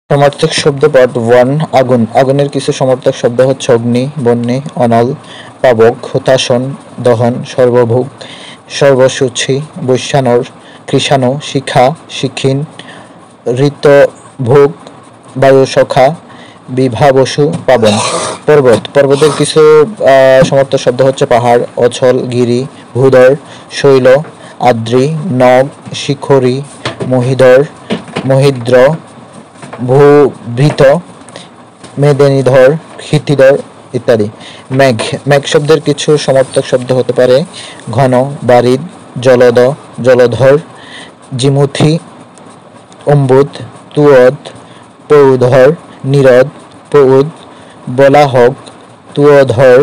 সমার্থক শব্দ পার্ট 1। আগুন। আগুনের কিছু সমার্থক শব্দ হচ্ছে অগ্নি, বহ্নি, অনল, পাবক, হুতাশন, দহন, সর্বভোগ, সর্বসূচি, বৈশ্যানর, কৃষাণু, শিখা, শিখিন, ঋতভোগ, বায়ুসখা, বিভাবসু, পাবন। পর্বত। পর্বতের কিছু সমার্থক শব্দ হচ্ছে পাহাড়, অচল, গিরি, ভূধর, শৈল, আদ্রি, নগ, শিখরী, মহিধর, মহিদ্র, ভূভৃত, মেদিনীধর, ক্ষিতিধর ইত্যাদি। মেঘ। মেঘ শব্দের কিছু সমার্থক শব্দ হতে পারে ঘন, বারিদ, জলদ, জলধর, জিমুথি, অম্বুদ, তুয়দ, পৌধর, নিরদ, পৌদ, বলাহক, তুয়ধর,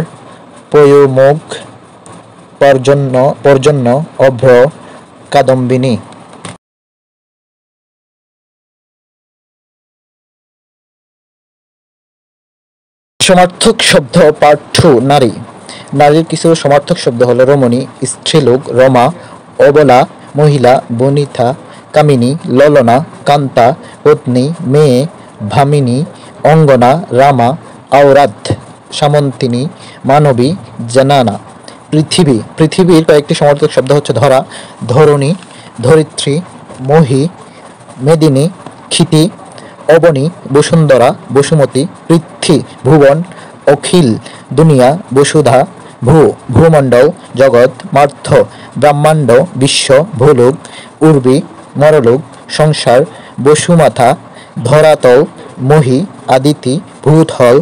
পয়োমুখ, পর্জন্য, অভ্র, কাদম্বিনী। সমার্থক শব্দ পার্ট 2। নারী। নারীর কিছু সমার্থক শব্দ হলো রমণী, স্ত্রীলোক, রমা, অবলা, মহিলা, বনিতা, কামিনী, ললনা, কান্তা, পত্নী, মেয়ে, ভামিনী, অঙ্গনা, রামা, আওরাত, সামন্তিনী, মানবী, জানানা। পৃথিবী। পৃথিবীর কয়েকটি সমার্থক শব্দ হচ্ছে ধরা, ধরণী, ধরিত্রী, মহী, মেদিনী, ক্ষিতি, অবনী, বসুন্ধরা, বসুমতী, পৃথ্বী, ভুবন, অখিল, দুনিয়া, বসুধা, ভূমণ্ডল, জগৎ, মার্থ, ব্রহ্মাণ্ড, বিশ্ব, ভূলোক, উর্বী, নরলোক, সংসার, বসুমাথা, ধরাতল, মহী, আদিতি, ভূতল,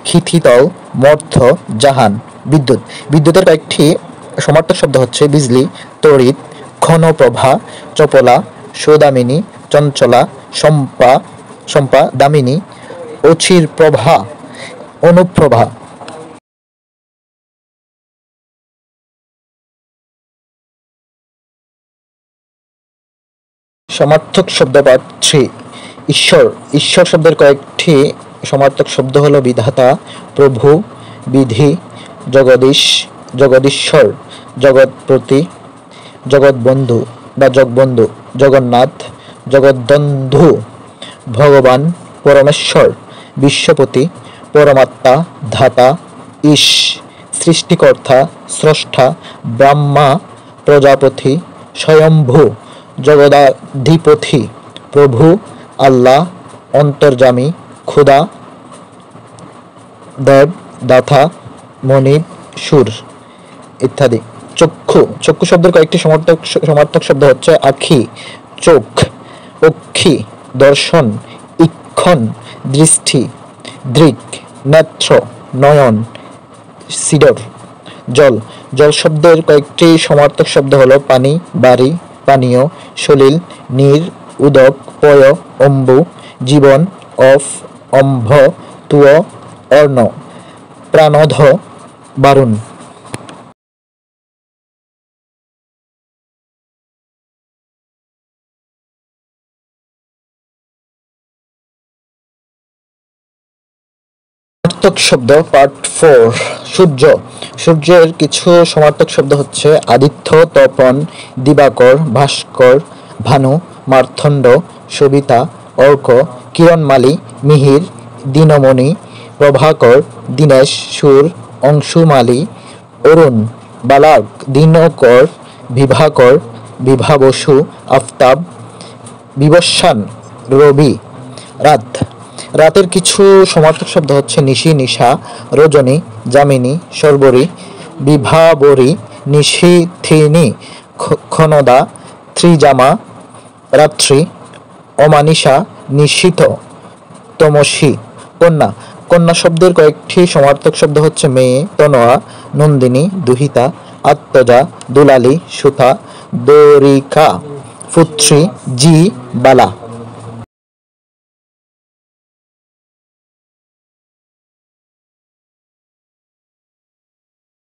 ক্ষিতিতল, মর্থ, জাহান। বিদ্যুৎ। বিদ্যুতের কয়েকটি সমার্থক শব্দ হচ্ছে বিজলি, তড়িৎ, ক্ষণপ্রভা, চপলা, সৌদামিনী, চঞ্চলা, শম্পা, দামিনী, অচিরপ্রভা, অনুপ্রভা। সমার্থক শব্দ পার্ট 3। ঈশ্বর। ঈশ্বর শব্দের কয়েকটি সমার্থক শব্দ হলো বিধাতা, প্রভু, বিধি, জগদীশ, জগদীশ্বর, জগৎপতি, জগৎবন্ধু বা জগবন্ধু, জগন্নাথ, জগদ্বন্ধু, ভগবান, পরমেশ্বর, বিশ্বপতি, পরমাত্মা, ধাতা, ঈশ, সৃষ্টিকর্তা, স্রষ্টা, ব্রহ্মা, প্রজাপতি, স্বয়ম্ভু, জগদাধিপতি, প্রভু, আল্লাহ, অন্তর্যামী, খোদা, দেব, দাতা, মনিব, সুর ইত্যাদি। চক্ষু। চক্ষু শব্দের কয়েকটি সমার্থক শব্দ হচ্ছে আখি, চোখ, অক্ষি, দর্শন, ইক্ষণ, দৃষ্টি, দৃক, নেত্র, নয়ন, সিডর। জল। জল শব্দের কয়েকটি সমার্থক শব্দ হলো পানি, বাড়ি, পানীয়, সলিল, নীর, উদক, পয়, অম্বু, জীবন, অফ, অম্ভ, তুয়, অর্ণ, প্রাণধ, বারুণ। সমার্থক শব্দ পার্ট 4। সূর্য। সূর্যের কিছু সমার্থক শব্দ হচ্ছে আদিত্য, তপন, দিবাকর, ভাস্কর, ভানু, মার্তণ্ড, সবিতা, অর্ক, কিরণমালী, মিহির, দিনমণি, প্রভাকর, দীনেশ, সুর, অংশুমালী, অরুণ, বালাক, দিনকর, বিভাকর, বিভাবসু, আফতাব, বিবস্বান, রবি। রাত। রাতের কিছু সমার্থক শব্দ হচ্ছে নিশি, নিশা, রজনী, যামিনী, শর্বরী, বিভাবরী, নিশিথিনী, ক্ষণদা, ত্রিজামা, রাত্রি, অমানিশা, নিশীথ, তমসী। কন্যা। কন্যা শব্দের কয়েকটি সমার্থক শব্দ হচ্ছে মেয়ে, তনয়া, নন্দিনী, দুহিতা, আত্মজা, দুলালী, সুতা, দরিকা, পুত্রী, জি, বালা।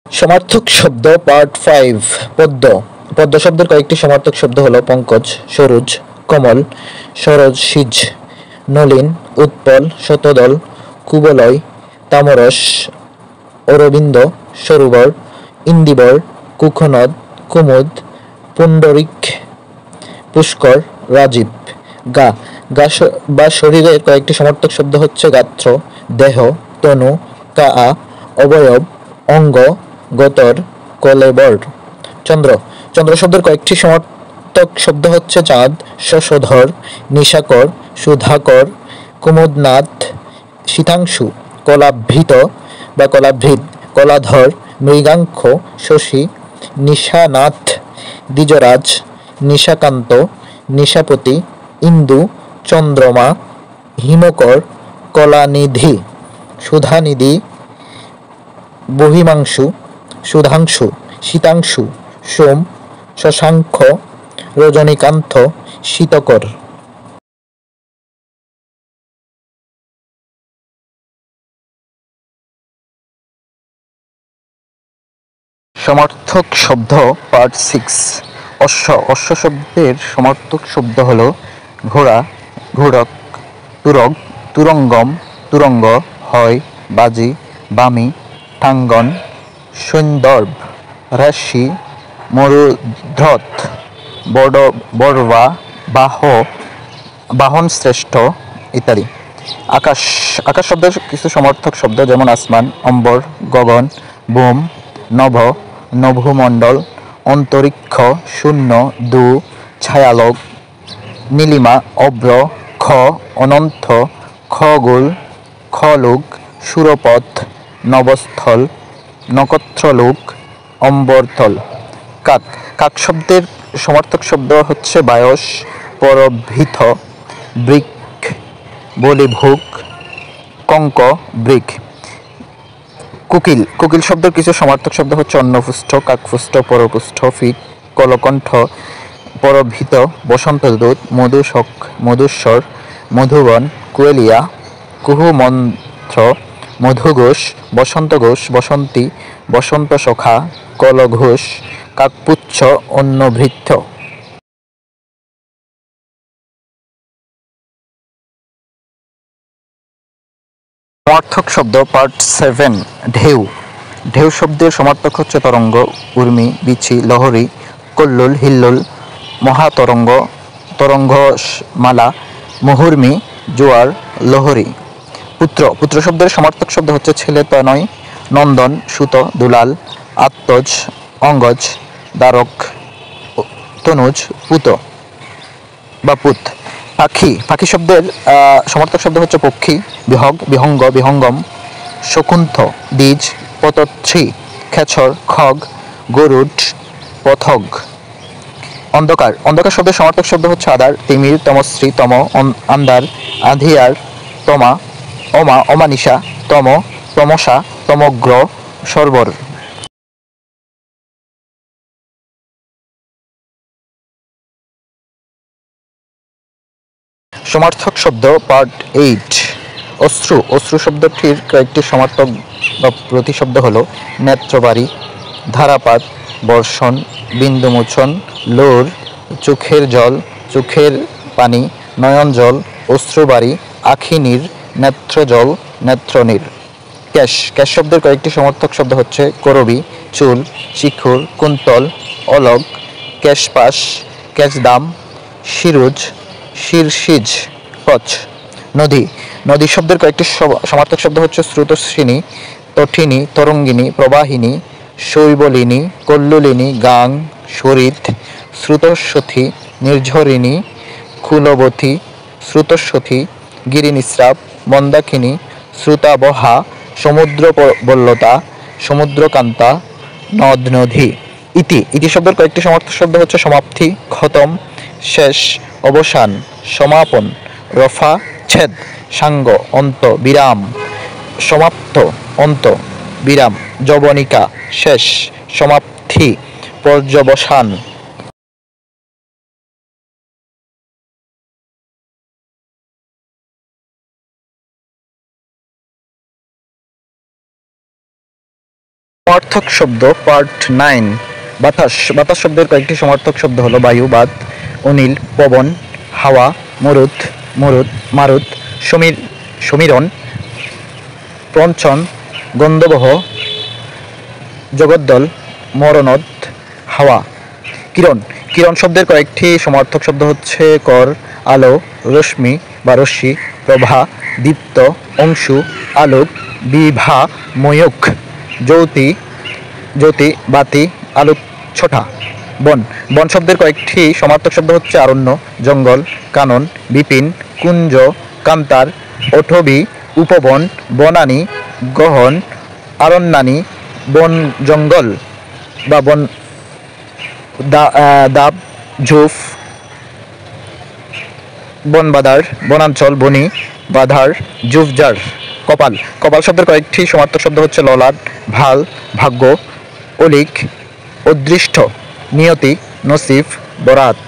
সমার্থক শব্দ পার্ট 5। পদ্ম। পদ্ম শব্দের কয়েকটি সমার্থক শব্দ হলো পঙ্কজ, সরোজ, কমল, সরসিজ, নলিন, উৎপল, শতদল, কুবলয়, তামরস, অরবিন্দ, সরোবর, ইন্দিবর, কুক্ষনদ, কুমুদ, পুণ্ডরিক, পুষ্কর, রাজীব। গা। গা বা শরীরের কয়েকটি সমর্থক শব্দ হচ্ছে গাত্র, দেহ, তনু, কায়া, অবয়ব, অঙ্গ, গতর, কলেবর। চন্দ্র চন্দ্র শব্দের কয়েকটি সমর্থক শব্দ হচ্ছে চাঁদ, শশধর, নিশাকর, সুধাকর, কুমুদনাথ, শীতাংশু, কলাভৃত বা কলাভৃত, কলাধর, মৃগাঙ্ক, শশী, নিশানাথ, দ্বিজরাজ, নিশাকান্ত, নিশাপতি, ইন্দু, চন্দ্রমা, হিমকর, কলানিধি, সুধানিধি, বহিমাংশু, সুধাংশু, শীতাংশু, সোম, শশাঙ্ক, রজনীকান্ত, শীতকর। সমর্থক শব্দ পার্ট 6। অশ্ব অশ্ব শব্দের সমর্থক শব্দ হল ঘোড়া, ঘোড়ক, তুরগ, তুরঙ্গম, তুরঙ্গ, হয়, বাজি, বামি, টাঙ্গন, সৈন্দর্ভ, রাশি, মরুধ্রত, বড়বা, বাহ, বাহন শ্রেষ্ঠ ইত্যাদি। আকাশ আকাশ শব্দের কিছু সমর্থক শব্দ যেমন আসমান, অম্বর, গগন, বোম, নভ, নভোমণ্ডল, অন্তরিক্ষ, শূন্য, দু, ছায়ালোক, নীলিমা, অভ্র, খ, অনন্ত, খগোল, খলোক, সুরপথ, নবস্থল, নক্ষত্রলোক, অম্বরতল। কাক কাক শব্দের সমর্থক শব্দ হচ্ছে বায়স, পরভৃত, বৃক, বলিভুক, কঙ্ক, বৃক। কোকিল কোকিল শব্দের কিছু সমর্থক শব্দ হচ্ছে অন্নপুষ্ট, কাকপুষ্ট, পরপুষ্ট, ফিক, কলকণ্ঠ, পরভৃত, বসন্তদূত, মধুশক, মধুস্বর, মধুবন, কুয়েলিয়া, কুহুমন্ত্র, মধুঘোষ, বসন্তঘোষ, বসন্তী, বসন্তসখা, কলঘোষ, কাকপুচ্ছ, অন্নভৃত্য। সমর্থক শব্দ পার্ট 7। ঢেউ ঢেউ শব্দের সমর্থক হচ্ছে তরঙ্গ, উর্মি, বিচি, লহরী, কল্লোল, হিল্লোল, মহাতরঙ্গ, তরঙ্গমালা, মুহুর্মী, জোয়ার, লহরী। পুত্র পুত্র শব্দের সমর্থক শব্দ হচ্ছে ছেলে, তনয়, নন্দন, সুত, দুলাল, আত্মজ, অঙ্গজ, দ্বারক, তনুজ, পুত বা পুত। পাখি পাখি শব্দের সমর্থক শব্দ হচ্ছে পক্ষী, বিহগ, বিহঙ্গ, বিহঙ্গম, শকুন্ঠ, দ্বিজ, পতচ্ছি, খেচর, খগ, গরুড, পথগ। অন্ধকার অন্ধকার শব্দের সমর্থক শব্দ হচ্ছে আদার, তিমির, তমশ্রী, তম, আন্দার, আধিয়ার, তমা, অমা, অমানিশা, তম, তমসা, তমগ্র, সর্বর। সমর্থক শব্দ পার্ট 8। অশ্রু অশ্রু শব্দটির কয়েকটি সমর্থক বা প্রতিশব্দ হল নেত্রবাড়ি, ধারাপাত, বর্ষণ, বিন্দুমোচন, লোর, চোখের জল, চোখের পানি, নয়ন জল, অশ্রুবাড়ি, আখিনীর, নেত্রজল, নেত্রনীর। ক্যাশ ক্যাশ শব্দের কয়েকটি সমর্থক শব্দ হচ্ছে করবি, চুল, শিখুর, কুন্তল, অলক, ক্যাশপাশ, ক্যাশদাম, শিরুজ, শিরশিজ, কচ। নদী নদী শব্দের কয়েকটি সমার্থক শব্দ হচ্ছে স্রোতস্বিনী, তঠিনী, তরঙ্গিনী, প্রবাহিনী, শৈবলিনী, কল্লোলিনী, গাং, সরিত, শ্রুতস্বথী, নির্ঝরিণী, কুলবতী, শ্রুতস্বথী, গিরিনিস্রাব, মন্দাকিনী, শ্রুতাবহা, সমুদ্রবল্লতা, সমুদ্রকান্তা, নদ নদী। ইতি ইতি শব্দের কয়েকটি সমর্থক শব্দ হচ্ছে সমাপ্তি, খতম, শেষ, অবসান, সমাপন, রফা, ছেদ, সাঙ্গ, অন্ত, বিরাম, সমাপ্ত, অন্ত, বিরাম, যবনিকা, শেষ, সমাপ্তি, পর্যবসান। সমর্থক শব্দ পার্ট 9। বাতাস বাতাস শব্দের কয়েকটি সমর্থক শব্দ হলো বায়ু, বাত, অনিল, পবন, হাওয়া, মরুত, মারুত, সমীরণ, প্রঞ্চন, গন্ধবহ, জগদ্দল, মরণদ, হাওয়া। কিরণ কিরণ শব্দের কয়েকটি সমর্থক শব্দ হচ্ছে কর, আলো, রশ্মি, বা রশ্মি, প্রভা, দীপ্ত, অংশু, আলোক, বিভা, ময়ূখ, জ্যোতি, জ্যোতি, বাতি, আলোক, ছটা। বন, বন শব্দের কয়েকটি সমার্থক শব্দ হচ্ছে অরণ্য, জঙ্গল, কানন, বিপিন, কুঞ্জ, কান্তার, অটবী, উপবন, বনানী, গহন, অরণ্যানী, বন জঙ্গল বা বন, দাব, ঝোপ, বনবাদার, বনাঞ্চল, বনি, বাধার, ঝোপঝাড়। কপাল, কপাল শব্দের কয়েকটি সমার্থক শব্দ হচ্ছে ললাট, ভাল, ভাগ্য, অলিক, অদৃষ্ট, নিয়তি, নসিব, বরাত।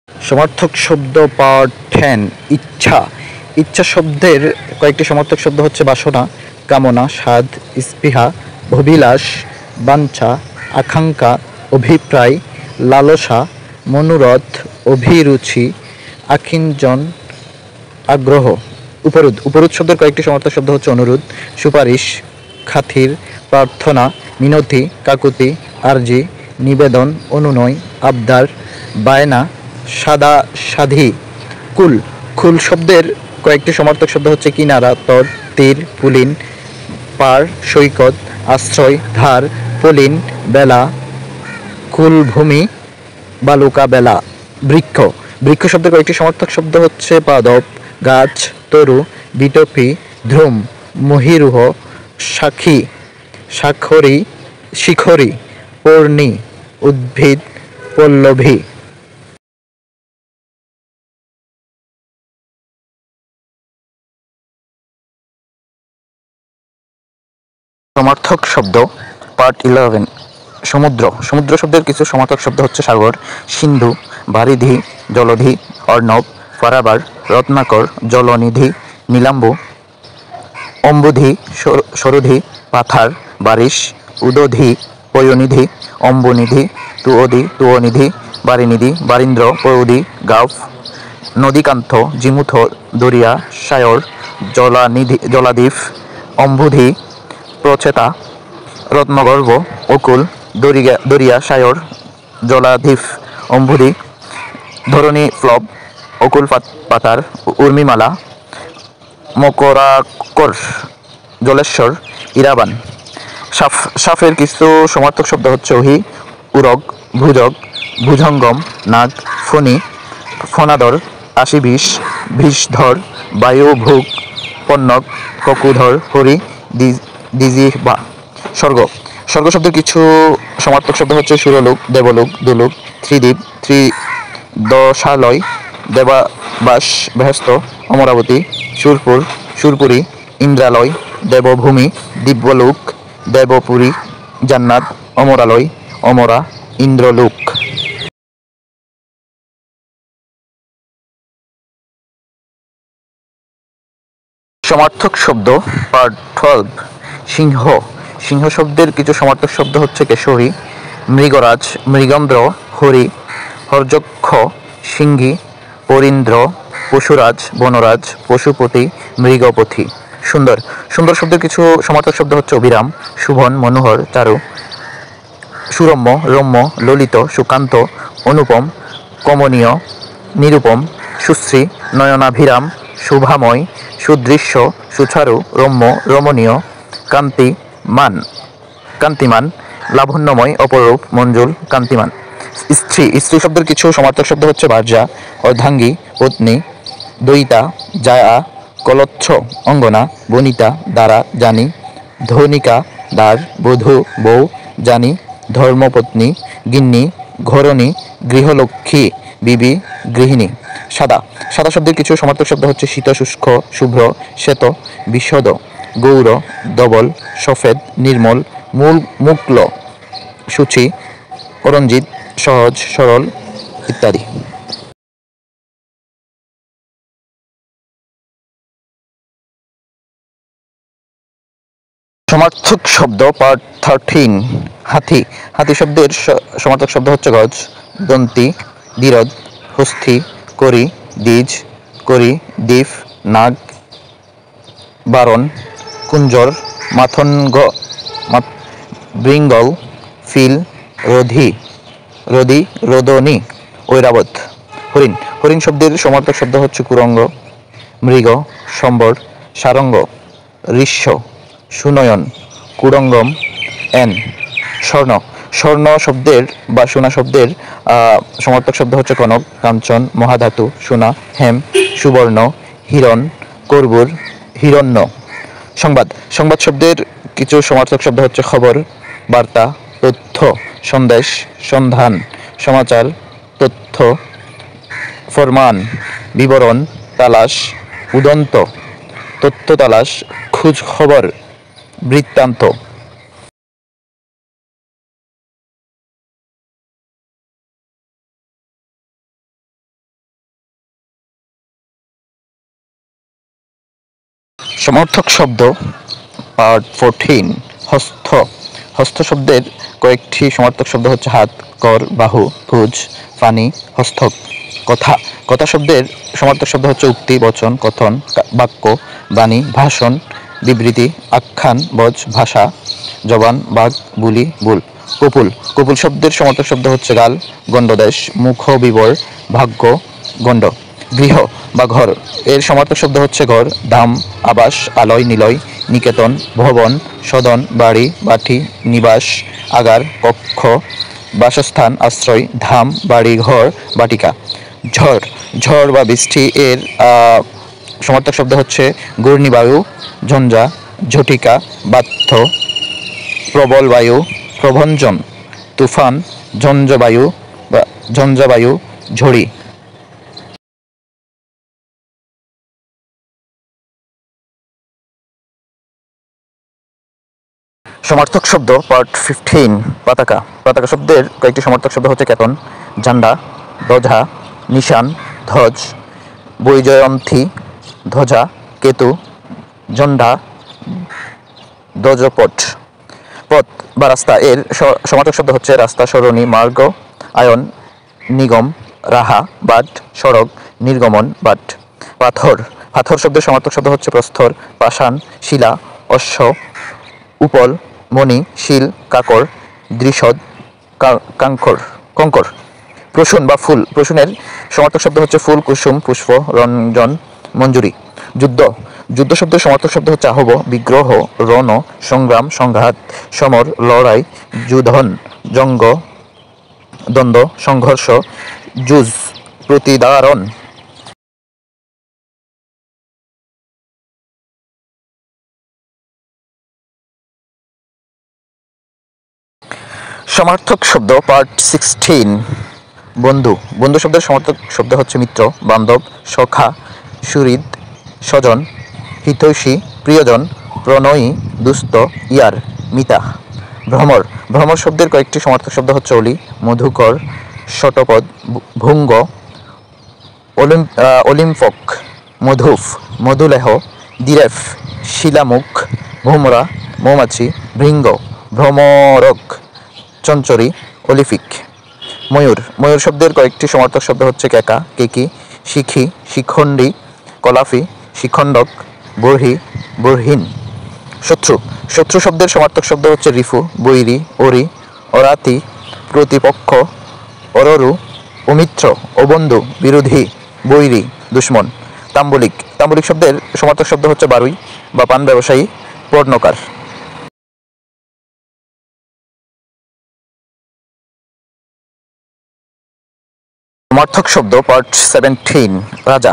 সমার্থক শব্দ পার্ট 10। ইচ্ছা, ইচ্ছা শব্দের কয়েকটি সমার্থক শব্দ হচ্ছে বাসনা, কামনা, স্বাদ, স্পৃহা, অভিলাষ, বাঞ্ছা, আকাঙ্ক্ষা, অভিপ্রায়, লালসা, মনোরথ, অভিরুচি, আকিঞ্চন, আগ্রহ। উপরোধ, উপরোধ শব্দের কয়েকটি সমার্থক শব্দ হচ্ছে অনুরোধ, সুপারিশ, খাতির, প্রার্থনা, মিনতি, কাকুতি, আরজি, নিবেদন, অনুনয়, আবদার, বায়না, সাদা সাধি। কুল, কুল শব্দের কয়েকটি সমার্থক শব্দ হচ্ছে কিনারা, তট, তীর, পুলিন, পার, সৈকত, আশ্রয়, ধার, পলিন, বেলা, কুলভূমি, বালুকা বেলা। বৃক্ষ, বৃক্ষ শব্দের কয়েকটি সমার্থক শব্দ হচ্ছে পাদপ, গাছ, তরু, বিটপি, ধ্রুম, মহিরুহ, শাখী, শাখরি, শিখরি, পর্ণি, উদ্ভিদ, পল্লবী। সমার্থক শব্দ পার্ট 11। সমুদ্র, সমুদ্র শব্দের কিছু সমার্থক শব্দ হচ্ছে সাগর, সিন্ধু, বারিধি, জলধি, অর্ণব, পারাবার, রত্নাকর, জলনিধি, নীলাম্বু, অম্বুধি, সরুধি, পাথার, বারিশ, উদধি, পয়নিধি, অম্বুনিধি, তুয়ধি, তুয়নিধি, বারিনিধি, বারীন্দ্র, পয়ুধি, গাফ, নদীকান্ত, জিমুথ, দরিয়া, সায়র, জলানিধি, জলাদ্বীপ, অম্বুধি, প্রচেতা, রত্নগর্ভ, অকুল, দরিয়া, সায়র, জলাদ্বীপ, অম্বুধি, ধরণী, ফ্লব, অকুল পাতার, উর্মিমালা, মকরাকর, জলেশ্বর, ইরাবান। সাফ, সাফের কিছু সমার্থক শব্দ হচ্ছে অহি, উরগ, ভুজগ, ভুজঙ্গম, নাগ, ফণি, ফণাদর, আশিবিষ, বিষধর, বায়ুভুক, পন্নগ, ককুধর, হরি, দিজিহ্বা। স্বর্গ, স্বর্গ শব্দের কিছু সমার্থক শব্দ হচ্ছে সুরলোক, দেবলোক, দুলোক, ত্রিদীপ, ত্রিদশালয়, দেবাবাস, বেহেশত, অমরাবতী, সুরপুর, সুরপুরী, ইন্দ্রালয়, দেবভূমি, দিব্যলোক, দেবপুরী, জান্নাত, অমরালয়, অমরা, ইন্দ্রলোক। সমার্থক শব্দ পার্ট 12। সিংহ, সিংহ শব্দের কিছু সমার্থক শব্দ হচ্ছে কেশরী, মৃগরাজ, মৃগন্দ্র, হরি, হর্যক্ষ, সিংহী, পরীন্দ্র, পশুরাজ, বনরাজ, পশুপতি, মৃগপতি। সুন্দর, সুন্দর শব্দের কিছু সমার্থক শব্দ হচ্ছে অবিরাম, শুভন, মনোহর, চারু, সুরম্য, রম্য, ললিত, সুকান্ত, অনুপম, কমনীয়, নিরুপম, সুশ্রী, নয়নাভিরাম, শুভাময়, সুদৃশ্য, সুচারু, রম্য, রমণীয়, কান্তিমান, কান্তিমান, লাবণ্যময়, অপরূপ, মঞ্জুল, কান্তিমান। স্ত্রী, স্ত্রী শব্দের কিছু সমার্থক শব্দ হচ্ছে ভার্যা, অর্ধাঙ্গী, পত্নী, দয়িতা, জায়া, কলচ্ছ, অঙ্গনা, বনিতা, দ্বারা, জানি, ধনিকা, দ্বার, বধূ, বউ, জানি, ধর্মপত্নী, গিন্নি, ঘরণী, গৃহলক্ষ্মী, বিবি, গৃহিণী। সাদা, সাদা শব্দের কিছু সমার্থক শব্দ হচ্ছে শীত, শুষ্ক, শুভ্র, শ্বেত, বিশদ, গৌর, ধবল, সফেদ, নির্মল, মূল, মুক্ল, সূচি, অরঞ্জিত, সহজ, সরল ইত্যাদি। সমার্থক শব্দ পার্ট 13। হাতি, হাতি শব্দের সমার্থক শব্দ হচ্ছে গজ, দন্তি, দ্বিরদ, হস্থি, করি, দ্বিজ, করি, দ্বীপ, নাগ, বারণ, কুঞ্জর, মাথনগ, বৃঙ্গল, ফিল, রোধি, রোদি, রোদনী, ঐরাবত। হরিণ, হরিণ শব্দের সমার্থক শব্দ হচ্ছে কুরঙ্গ, মৃগ, সম্বর, সারঙ্গ, ঋষ্য, সুনয়ন, কুরঙ্গম, এন। স্বর্ণ, স্বর্ণ শব্দের বা সোনা শব্দের সমার্থক শব্দ হচ্ছে কনক, কাঞ্চন, মহাধাতু, সোনা, হেম, সুবর্ণ, হিরণ, কর্বুর, হিরণ্য। সংবাদ, সংবাদ শব্দের কিছু সমার্থক শব্দ হচ্ছে খবর, বার্তা, তথ্য, সন্দেশ, সন্ধান, সমাচার, তথ্য, ফরমান, বিবরণ, তালাশ, উদন্ত, তথ্য তালাশ, খোঁজ খবর, বৃত্তান্ত। সমর্থক শব্দ পার্ট 14। হস্ত, হস্ত শব্দের কয়েকটি সমার্থক শব্দ হচ্ছে হাত, কর, বাহু, ভুজ, ফানি, হস্তক। কথা, কথা শব্দের সমার্থক শব্দ হচ্ছে উক্তি, বচন, কথন, বাক্য, বাণী, ভাষণ, বিবৃতি, আখ্যান, বজ, ভাষা, জবান, বাগ, বুলি, বুল। কপুল, কপুল শব্দের সমার্থক শব্দ হচ্ছে গাল, গণ্ডদেশ, মুখ, বিবর, ভাগ্য, গণ্ড। গৃহ বা ঘর, এর সমার্থক শব্দ হচ্ছে ঘর, ধাম, আবাস, আলয়, নিলয়, নিকেতন, ভবন, সদন, বাড়ি, বাটি, নিবাস, আগার, কক্ষ, বাসস্থান, আশ্রয়, ধাম, বাড়ি, ঘর, বাটিকা। ঝড়, ঝড় বা বৃষ্টি, এর সমার্থক শব্দ হচ্ছে ঘূর্ণিবায়ু, ঝঞ্ঝা, ঝটিকা, বাত্য, প্রবল বায়ু, প্রভঞ্জন, তুফান, ঝঞ্ঝাবায়ু বা ঝঞ্ঝাবায়ু, ঝড়ি। সমার্থক শব্দ পার্ট 15। পতাকা, পতাকা শব্দের কয়েকটি সমার্থক শব্দ হচ্ছে কেতন, ঝান্ডা, ধ্বজা, নিশান, ধ্বজ, বৈজয়ন্তী, ধ্বজা, কেতু, ঝন্ডা, ধ্বজপট। পথ বা রাস্তা, এর সমার্থক শব্দ হচ্ছে রাস্তা, সরণি, মার্গ, আয়ন, নিগম, রাহা, বাট, সড়ক, নির্গমন, বাট। পাথর, পাথর শব্দের সমার্থক শব্দ হচ্ছে প্রস্তর, পাষাণ, শিলা, অশ্ব, উপল, মণি, শিল, কাকর, দৃষদ, কাঙ্কর, কঙ্কর। প্রসূন বা ফুল, প্রসূনের সমার্থক শব্দ হচ্ছে ফুল, কুসুম, পুষ্প, রঞ্জন, মঞ্জুরি। যুদ্ধ, যুদ্ধ শব্দের সমার্থক শব্দ হচ্ছে আহব, বিগ্রহ, রণ, সংগ্রাম, সংঘাত, সমর, লড়াই, যুধন, জঙ্গ, দ্বন্দ্ব, সংঘর্ষ, যুজ, প্রতিদারণ। সমার্থক শব্দ পার্ট 16। বন্ধু, বন্ধু শব্দের সমার্থক শব্দ হচ্ছে মিত্র, বান্ধব, সখা, সুহৃদ, স্বজন, হিতৈষী, প্রিয়জন, প্রণয়ী, দুস্থ, ইয়ার, মিতা। ভ্রমর, ভ্রমর শব্দের কয়েকটি সমার্থক শব্দ হচ্ছে অলি, মধুকর, শতপদ, ভুঙ্গ, অলিম্পক, মধুফ, মধুলেহ, দিরেফ, শিলামুখ, ভোমরা, মৌমাছি, ভৃঙ্গ, ভ্রমরক, চঞ্চরী, অলিফিক। ময়ূর, ময়ূর শব্দের কয়েকটি সমার্থক শব্দ হচ্ছে কেকা, কেকি, শিখি, শিখণ্ডী, কলাফি, শিখণ্ডক, বর্হি, বর্হিন। শত্রু, শত্রু শব্দের সমার্থক শব্দ হচ্ছে রিফু, বৈরি, অরি, অরাতি, প্রতিপক্ষ, অররু, অমিত্র, অবন্ধু, বিরোধী, বৈরি, দুশ্মন। তাম্বলিক, তাম্বলিক শব্দের সমার্থক শব্দ হচ্ছে বারুই বা পান ব্যবসায়ী, পর্ণকার। সমার্থক শব্দ পার্ট 17। রাজা,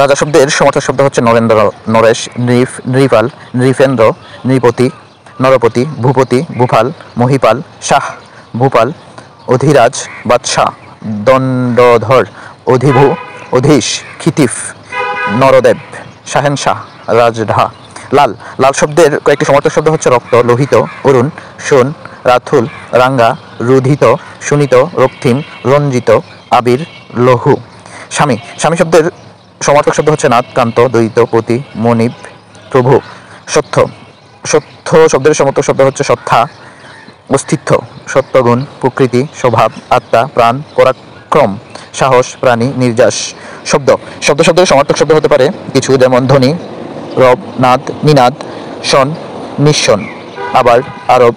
রাজা শব্দের সমার্থক শব্দ হচ্ছে নরেন্দ্র, নরেশ, নৃপ, নৃপাল, নৃপেন্দ্র, নৃপতি, নরপতি, ভূপতি, ভূপাল, মহিপাল, শাহ, ভূপাল, অধিরাজ, বাদশাহ, দণ্ডধর, অধিভু, অধীশ, খিতিফ, নরদেব, শাহেনশাহ, রাজঢা। লাল, লাল শব্দের কয়েকটি সমার্থক শব্দ হচ্ছে রক্ত, লোহিত, অরুণ, সোন, রাথুল, রাঙ্গা, রুধিত, সুনীত, রক্তিম, রঞ্জিত, আবির, লহু। স্বামী, স্বামী শব্দের সমার্থক শব্দ হচ্ছে নাথ, কান্ত, দ্বৈত, পতি, মনিব, প্রভু। সত্য, সত্য শব্দের সমার্থক শব্দ হচ্ছে সত্তা, অস্তিত্ব, সত্যগুণ, প্রকৃতি, স্বভাব, আত্মা, প্রাণ, পরাক্রম, সাহস, প্রাণী, নির্যাস। শব্দ, শব্দ শব্দের সমার্থক শব্দ হতে পারে কিছু, যেমন ধ্বনি, রব, নাদ, নিনাদ, শন, নিঃশন, আবার, আরব,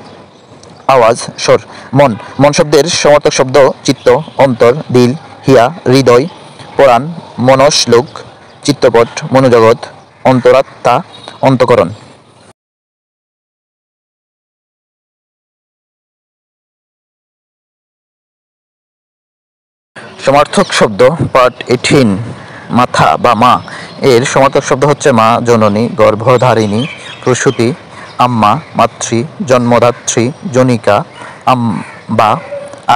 আওয়াজ, স্বর। মন, মন শব্দের সমার্থক শব্দ চিত্ত, অন্তর, দিল, হিয়া, হৃদয়, পরাণ, মনশ্লোক, চিত্তপট, মনোজগৎ, অন্তরাত্মা, অন্তঃকরণ। সমার্থক শব্দ পার্ট 18 মাথা বা মা এর সমার্থক শব্দ হচ্ছে মা, জননী, গর্ভধারিণী, প্রসূতি, আম্মা, মাতৃ, জন্মদাত্রী, জনিকা, আম্বা,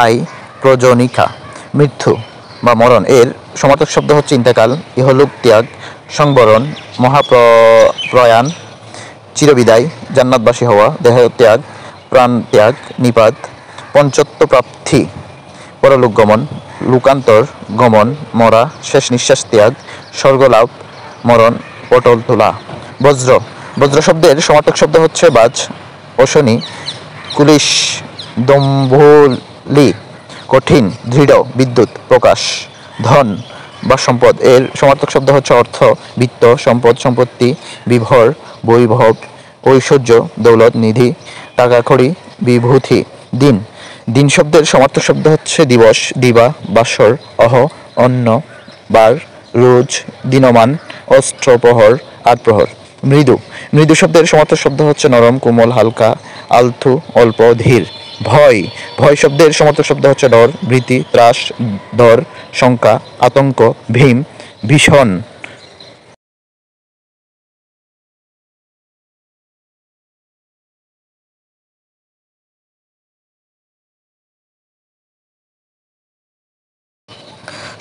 আই, প্রজনিকা। মৃত্যু বা মরণ এর সমার্থক শব্দ হচ্ছে ইন্তেকাল, ইহলোক ত্যাগ, সংবরণ, মহাপ্রয়াণ, চিরবিদায়, জান্নাতবাসী হওয়া, দেহত্যাগ, প্রাণত্যাগ, নিপাত, পঞ্চত্ব প্রাপ্তি, পরলোক গমন, লোকান্তর, গমন, মরা, শেষ নিঃশ্বাস ত্যাগ, স্বর্গলাভ, মরণ, পটল তোলা। বজ্র, বজ্র শব্দের সমার্থক শব্দ হচ্ছে বাজ, অশনি, কুলিশ, দম্ভুলি, কঠিন, দৃঢ়, বিদ্যুৎ, প্রকাশ। ধন বা সম্পদ এর সমার্থক শব্দ হচ্ছে অর্থ, বিত্ত, সম্পদ, সম্পত্তি, বিভর, বৈভব, ঐশ্বর্য, দৌলত, নিধি, টাকা কড়ি, বিভূতি। দিন, দিন শব্দের সমার্থক শব্দ হচ্ছে দিবস, দিবা, বাসর, অহ, অন্ন, বার, রোজ, দিনমান, অষ্টপ্রহর, আটপ্রহর। মৃদু, মৃদু শব্দের সমার্থক শব্দ হচ্ছে নরম, কোমল, হালকা, আলতু, অল্প, ধীর। ভয়, ভয় শব্দের সমার্থক শব্দ হচ্ছে ডর, ভীতি, ত্রাস, ডর, শঙ্কা, আতঙ্ক, ভীম, ভীষণ।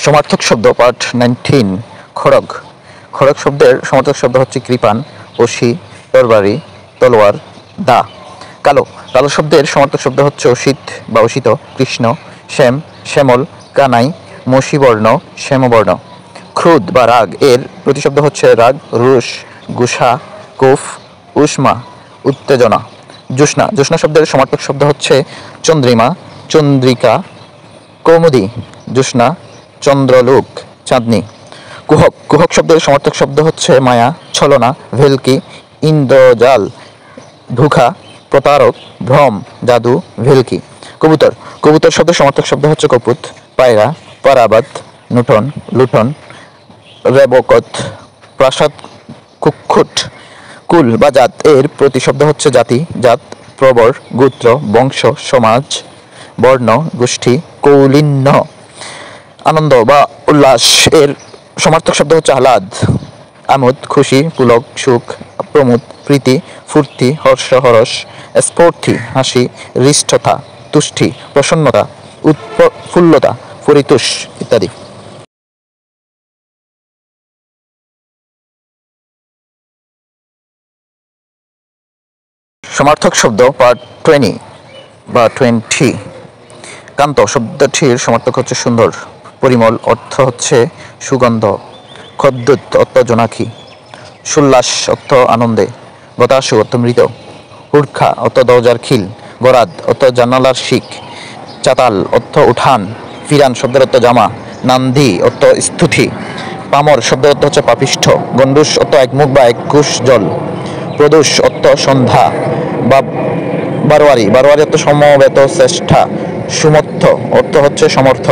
সমার্থক শব্দ পার্ট 19 খড়গ, খড়গ শব্দের সমার্থক শব্দ হচ্ছে কৃপাণ, অসি, তরবারি, তলোয়ার, দা। কালো, কালো শব্দের সমার্থক শব্দ হচ্ছে অসিত বা অসিত, কৃষ্ণ, শ্যাম, শ্যামল, কানাই, মসিবর্ণ, শ্যামবর্ণ। ক্রোধ বা রাগ এর প্রতিশব্দ হচ্ছে রাগ, রুষ, গুসা, কুফ, উষ্মা, উত্তেজনা। জ্যোৎস্না, জ্যোৎস্না শব্দের সমার্থক শব্দ হচ্ছে চন্দ্রিমা, চন্দ্রিকা, কৌমুদী, জ্যোৎস্না, চন্দ্রলোক, চাঁদনি। কুহক, কুহক শব্দের সমার্থক শব্দ হচ্ছে মায়া, ছলনা, ভেলকি, ইন্দ্রজাল, ধোঁকা, প্রতারক, ভ্রম, জাদু, ভেলকি। কবুতর, কবুতর শব্দের সমার্থক শব্দ হচ্ছে কপুত, পায়রা, পারাবাত, নুঠন, লুঠন, রেবকত, প্রাসাদ, কুক্ষুট। কুল বা জাত এর প্রতিশব্দ হচ্ছে জাতি, জাত, প্রবর, গোত্র, বংশ, সমাজ, বর্ণ, গোষ্ঠী, কৌলিন্য। আনন্দ বা উল্লাস এর সমার্থক শব্দ হচ্ছে আহ্লাদ, আমোদ, খুশি, পুলক, সুখ, প্রমোদ, প্রীতি, ফুর্তি, হর্ষ, হরস, স্ফূর্তি, হাসি, হৃষ্টতা, তুষ্টি, প্রসন্নতা, উৎফুল্লতা, পরিতোষ ইত্যাদি। সমার্থক শব্দ পার্ট 20 বা 20 কান্ত শব্দটির সমার্থক হচ্ছে সুন্দর, পরিমল অর্থ হচ্ছে সুগন্ধ, খদ্দুত অর্থ জোনাকি, সুল্লাস অর্থ আনন্দে, গতাসু অর্থ মৃত, হুড়খা অর্থ দরজার খিল, গরাদ অর্থ জানালার শিক, চাতাল অর্থ উঠান, ফিরান শব্দের অর্থ জামা, নান্দি অর্থ স্তুতি, পামর শব্দের অর্থ হচ্ছে পাপিষ্ঠ, গণ্ডুষ অর্থ একমুখ বা একুশ জল, প্রদোষ অর্থ সন্ধ্যা বা বারোয়ারি, বারোয়ারি অর্থ সমবেত শ্রেষ্ঠা, সুমর্থ অর্থ হচ্ছে সমর্থ,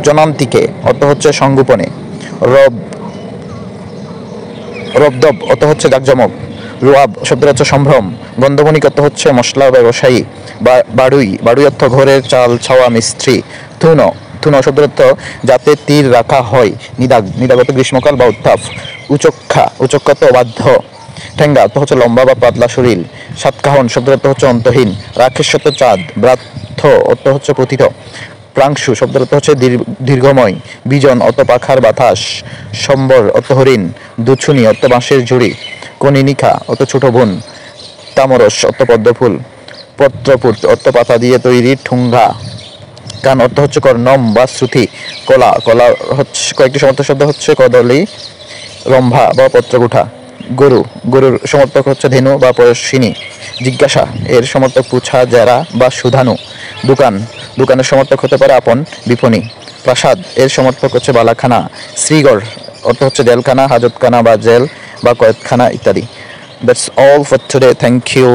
জনান্তিকে অর্থ হচ্ছে সংগোপনে, রবদব অর্থ হচ্ছে জাকজমক, রোয়াব শব্দের অর্থ সম্ভ্রম, গন্ধবণিক অর্থ হচ্ছে মশলা ব্যবসায়ী, বাড়ুই, বাড়ুই অর্থ ঘরের চাল ছাওয়া মিস্ত্রি, থুন, থুন শব্দের অর্থ যাতে তীর রাখা হয়, নিদাগ, নিদাগ অর্থ গ্রীষ্মকাল বা উত্তাপ, উচক্ষা, উচক্ষ অর্থ অবাধ্য, ঠেঙ্গা অর্থ হচ্ছে লম্বা বা পাতলা শরীর, সাতকাহন শব্দের অর্থ হচ্ছে অন্তহীন, রাক্ষস অর্থ চাঁদ, ব্রাথ্য অর্থ হচ্ছে পতিত, প্রাংশু শব্দের অর্থ হচ্ছে দীর্ঘময়, বিজন অর্থ পাখার বাতাস, সম্বর অর্থ হরিণ, দুছুনি অর্থ বাঁশের ঝুড়ি, কনিনিকা অর্থ ছোট বোন, তামরস অর্থ পদ্মফুল, পত্রপুট অর্থ পাতা দিয়ে তৈরি ঠুঙ্গা, কান অর্থ হচ্ছে কর্ণম বা শ্রুতি, কলা, কলা হচ্ছে কয়েকটি সমর্থক শব্দ হচ্ছে কদলী, রম্ভা বা পত্রগুঠা। গরু, গরুর সমর্থক হচ্ছে ধেনু বা পয়স্বিনী। জিজ্ঞাসা এর সমর্থক পুছা, জেরা বা সুধানু। দোকান, দোকানের সমর্থক হতে পারে আপন, বিপণী। প্রাসাদ এর সমর্থক হচ্ছে বালাখানা। শ্রীগড় অর্থ হচ্ছে জেলখানা, হাজতখানা বা জেল বা কয়েদখানা ইত্যাদি। That's all for today. Thank you.